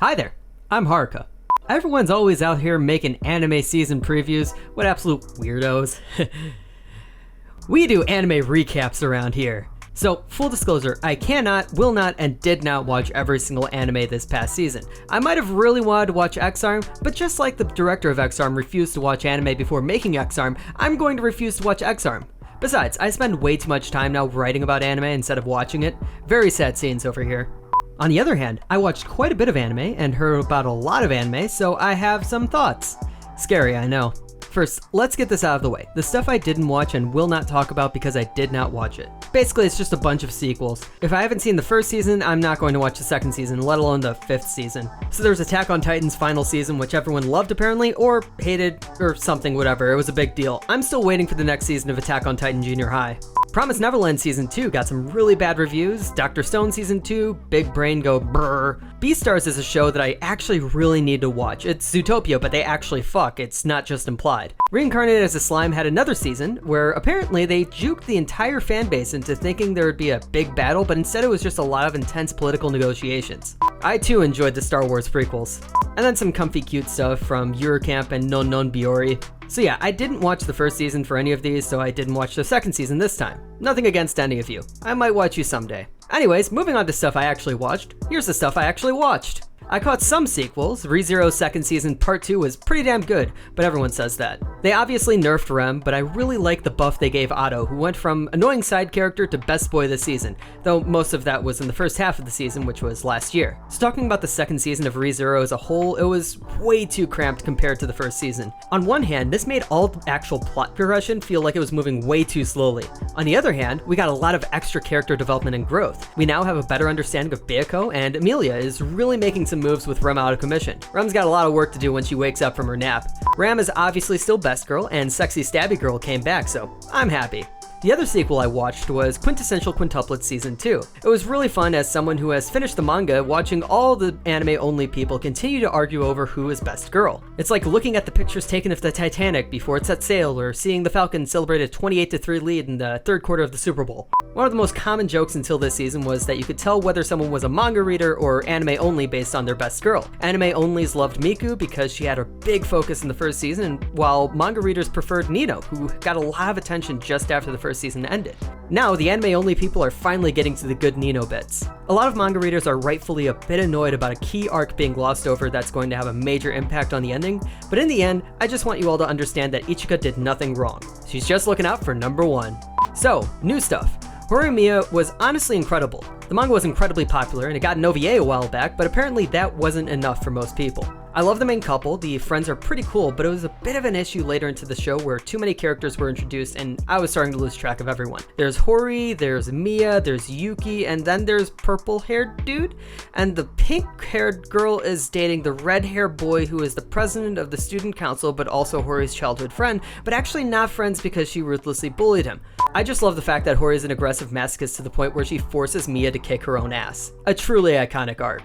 Hi there, I'm Haruka. Everyone's always out here making anime season previews. What absolute weirdos. We do anime recaps around here. So, full disclosure, I cannot, will not, and did not watch every single anime this past season. I might have really wanted to watch X-Arm, but just like the director of X-Arm refused to watch anime before making X-Arm, I'm going to refuse to watch X-Arm. Besides, I spend way too much time now writing about anime instead of watching it. Very sad scenes over here. On the other hand, I watched quite a bit of anime and heard about a lot of anime, so I have some thoughts. Scary, I know. First, let's get this out of the way. The stuff I didn't watch and will not talk about because I did not watch it. Basically, it's just a bunch of sequels. If I haven't seen the first season, I'm not going to watch the second season, let alone the fifth season. So there's Attack on Titan's final season, which everyone loved apparently, or hated, or something, whatever. It was a big deal. I'm still waiting for the next season of Attack on Titan Junior High. Promised Neverland Season 2 got some really bad reviews. Dr. Stone Season 2, big brain go brrr. Beastars is a show that I actually really need to watch. It's Zootopia, but they actually fuck. It's not just implied. Reincarnated as a Slime had another season where apparently they juked the entire fan base into thinking there would be a big battle, but instead it was just a lot of intense political negotiations. I too enjoyed the Star Wars prequels. And then some comfy cute stuff from Eurocamp and Non Non Biori. So yeah, I didn't watch the first season for any of these, so I didn't watch the second season this time. Nothing against any of you. I might watch you someday. Anyways, moving on to stuff I actually watched. Here's the stuff I actually watched. I caught some sequels. ReZero's second season part 2 was pretty damn good, but everyone says that. They obviously nerfed Rem, but I really like the buff they gave Otto, who went from annoying side character to best boy this season, though most of that was in the first half of the season, which was last year. So talking about the second season of ReZero as a whole, it was way too cramped compared to the first season. On one hand, this made all the actual plot progression feel like it was moving way too slowly. On the other hand, we got a lot of extra character development and growth. We now have a better understanding of Bayako, and Emilia is really making some moves with Rem out of commission. Rem's got a lot of work to do when she wakes up from her nap. Ram is obviously still best girl, and Sexy Stabby Girl came back, so I'm happy. The other sequel I watched was Quintessential Quintuplets Season 2. It was really fun as someone who has finished the manga, watching all the anime-only people continue to argue over who is best girl. It's like looking at the pictures taken of the Titanic before it set sail, or seeing the Falcon celebrate a 28-3 lead in the third quarter of the Super Bowl. One of the most common jokes until this season was that you could tell whether someone was a manga reader or anime-only based on their best girl. Anime-onlys loved Miku because she had a big focus in the first season, while manga readers preferred Nino, who got a lot of attention just after the first season ended. Now, the anime-only people are finally getting to the good Nino bits. A lot of manga readers are rightfully a bit annoyed about a key arc being glossed over that's going to have a major impact on the ending, but in the end, I just want you all to understand that Ichika did nothing wrong. She's just looking out for number 1. So, new stuff. Horomia was honestly incredible. The manga was incredibly popular and it got an OVA a while back, but apparently that wasn't enough for most people. I love the main couple, the friends are pretty cool, but it was a bit of an issue later into the show where too many characters were introduced and I was starting to lose track of everyone. There's Hori, there's Mia, there's Yuki, and then there's purple-haired dude, and the pink-haired girl is dating the red-haired boy who is the president of the student council but also Hori's childhood friend, but actually not friends because she ruthlessly bullied him. I just love the fact that Hori is an aggressive masochist to the point where she forces Mia to kick her own ass. A truly iconic arc.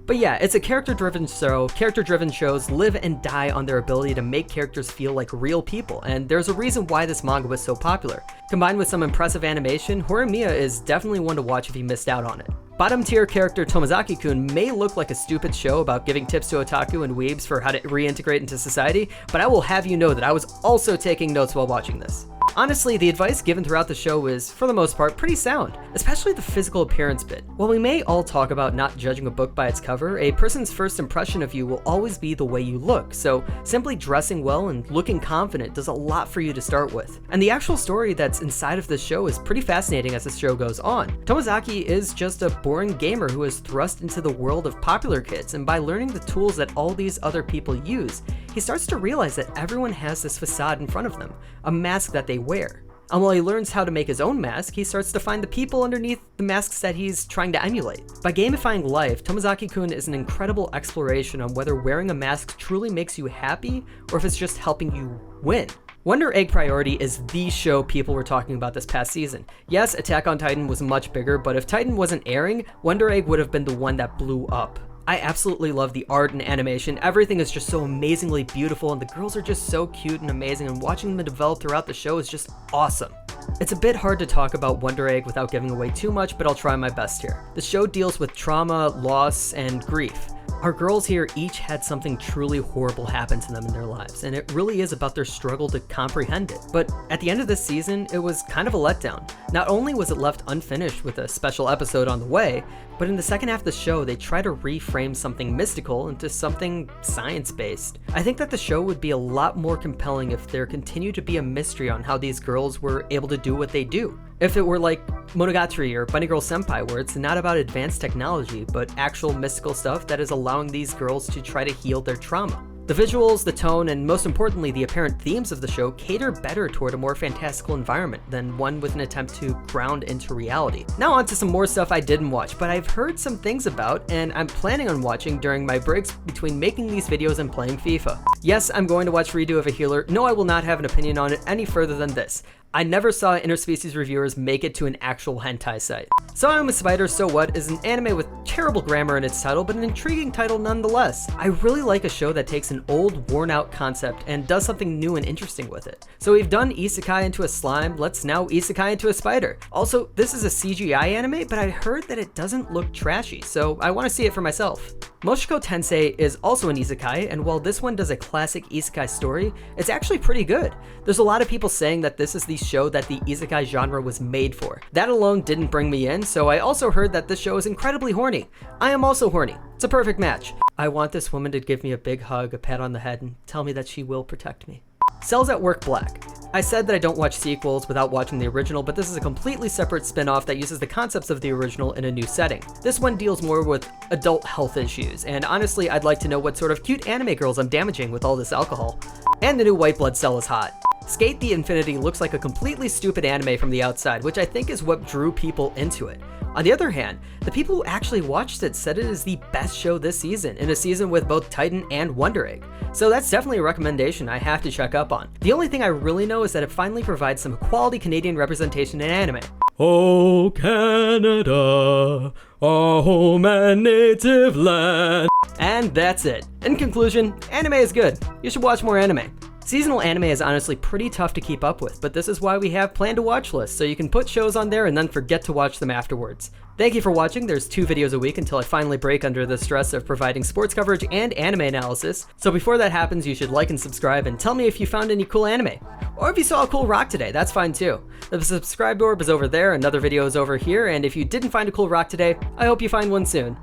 But yeah, it's a character-driven show. Character-driven shows live and die on their ability to make characters feel like real people, and there's a reason why this manga was so popular. Combined with some impressive animation, Horomia is definitely one to watch if you missed out on it. Bottom-tier character Tomozaki Kun may look like a stupid show about giving tips to otaku and weebs for how to reintegrate into society, but I will have you know that I was also taking notes while watching this. Honestly, the advice given throughout the show is, for the most part, pretty sound, especially the physical appearance bit. While we may all talk about not judging a book by its cover, a person's first impression of you will always be the way you look, so simply dressing well and looking confident does a lot for you to start with. And the actual story that's inside of this show is pretty fascinating as the show goes on. Tomozaki is just a boring gamer who is thrust into the world of popular kids, and by learning the tools that all these other people use, he starts to realize that everyone has this facade in front of them, a mask that they wear. And while he learns how to make his own mask, he starts to find the people underneath the masks that he's trying to emulate. By gamifying life, Tomozaki Kun is an incredible exploration on whether wearing a mask truly makes you happy, or if it's just helping you win. Wonder Egg Priority is the show people were talking about this past season. Yes, Attack on Titan was much bigger, but if Titan wasn't airing, Wonder Egg would have been the one that blew up. I absolutely love the art and animation. Everything is just so amazingly beautiful, and the girls are just so cute and amazing, and watching them develop throughout the show is just awesome. It's a bit hard to talk about Wonder Egg without giving away too much, but I'll try my best here. The show deals with trauma, loss, and grief. Our girls here each had something truly horrible happen to them in their lives, and it really is about their struggle to comprehend it. But at the end of this season, it was kind of a letdown. Not only was it left unfinished with a special episode on the way, but in the second half of the show, they try to reframe something mystical into something science-based. I think that the show would be a lot more compelling if there continued to be a mystery on how these girls were able to do what they do. If it were like Monogatari or Bunny Girl Senpai, where it's not about advanced technology, but actual mystical stuff that is allowing these girls to try to heal their trauma. The visuals, the tone, and most importantly, the apparent themes of the show cater better toward a more fantastical environment than one with an attempt to ground into reality. Now on to some more stuff I didn't watch, but I've heard some things about, and I'm planning on watching during my breaks between making these videos and playing FIFA. Yes, I'm going to watch Redo of a Healer. No, I will not have an opinion on it any further than this. I never saw interspecies reviewers make it to an actual hentai site. So I'm a Spider, So What is an anime with terrible grammar in its title, but an intriguing title nonetheless. I really like a show that takes an old, worn-out concept and does something new and interesting with it. So we've done isekai into a slime, let's now isekai into a spider. Also, this is a CGI anime, but I heard that it doesn't look trashy, so I want to see it for myself. Moshiko Tensei is also an isekai, and while this one does a classic isekai story, it's actually pretty good. There's a lot of people saying that this is the show that the isekai genre was made for. That alone didn't bring me in, so I also heard that this show is incredibly horny. I am also horny. It's a perfect match. I want this woman to give me a big hug, a pat on the head, and tell me that she will protect me. Cells at Work Black. I said that I don't watch sequels without watching the original, but this is a completely separate spin-off that uses the concepts of the original in a new setting. This one deals more with adult health issues, and honestly, I'd like to know what sort of cute anime girls I'm damaging with all this alcohol. And the new White Blood Cell is hot. Skate the Infinity looks like a completely stupid anime from the outside, which I think is what drew people into it. On the other hand, the people who actually watched it said it is the best show this season, in a season with both Titan and Wonder Egg. So that's definitely a recommendation I have to check up on. The only thing I really know is that it finally provides some quality Canadian representation in anime. Oh Canada, our home and native land. And that's it. In conclusion, anime is good. You should watch more anime. Seasonal anime is honestly pretty tough to keep up with, but this is why we have plan to watch lists, so you can put shows on there and then forget to watch them afterwards. Thank you for watching. There's 2 videos a week until I finally break under the stress of providing sports coverage and anime analysis, so before that happens you should like and subscribe and tell me if you found any cool anime. Or if you saw a cool rock today, that's fine too. The subscribe orb is over there, another video is over here, and if you didn't find a cool rock today, I hope you find one soon.